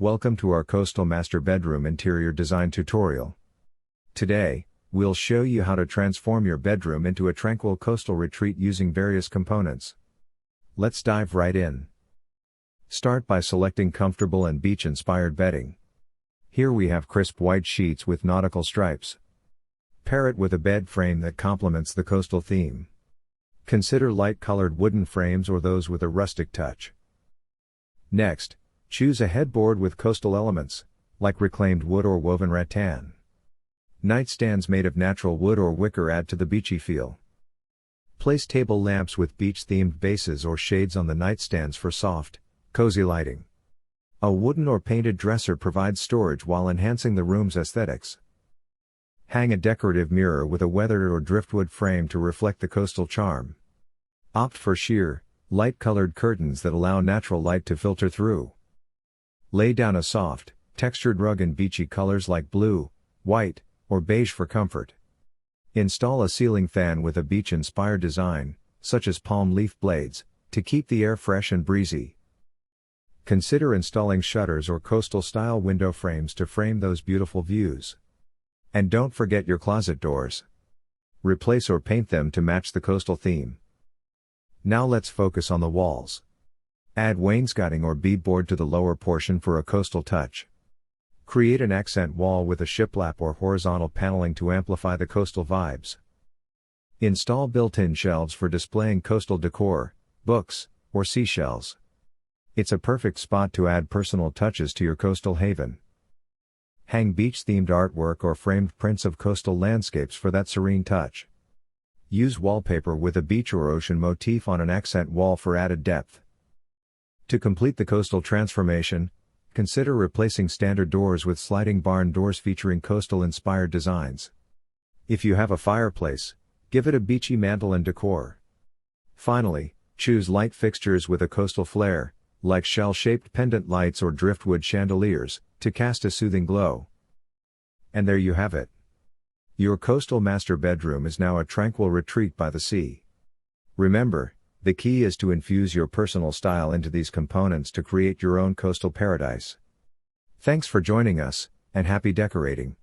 Welcome to our coastal master bedroom interior design tutorial. Today, we'll show you how to transform your bedroom into a tranquil coastal retreat using various components. Let's dive right in. Start by selecting comfortable and beach-inspired bedding. Here we have crisp white sheets with nautical stripes. Pair it with a bed frame that complements the coastal theme. Consider light-colored wooden frames or those with a rustic touch. Next, choose a headboard with coastal elements, like reclaimed wood or woven rattan. Nightstands made of natural wood or wicker add to the beachy feel. Place table lamps with beach-themed bases or shades on the nightstands for soft, cozy lighting. A wooden or painted dresser provides storage while enhancing the room's aesthetics. Hang a decorative mirror with a weathered or driftwood frame to reflect the coastal charm. Opt for sheer, light-colored curtains that allow natural light to filter through. Lay down a soft, textured rug in beachy colors like blue, white, or beige for comfort. Install a ceiling fan with a beach-inspired design, such as palm leaf blades, to keep the air fresh and breezy. Consider installing shutters or coastal-style window frames to frame those beautiful views. And don't forget your closet doors. Replace or paint them to match the coastal theme. Now let's focus on the walls. Add wainscoting or beadboard to the lower portion for a coastal touch. Create an accent wall with a shiplap or horizontal paneling to amplify the coastal vibes. Install built-in shelves for displaying coastal decor, books, or seashells. It's a perfect spot to add personal touches to your coastal haven. Hang beach-themed artwork or framed prints of coastal landscapes for that serene touch. Use wallpaper with a beach or ocean motif on an accent wall for added depth. To complete the coastal transformation, consider replacing standard doors with sliding barn doors featuring coastal-inspired designs. If you have a fireplace, give it a beachy mantle and decor. Finally, choose light fixtures with a coastal flair, like shell-shaped pendant lights or driftwood chandeliers, to cast a soothing glow. And there you have it. Your coastal master bedroom is now a tranquil retreat by the sea. Remember, the key is to infuse your personal style into these components to create your own coastal paradise. Thanks for joining us, and happy decorating!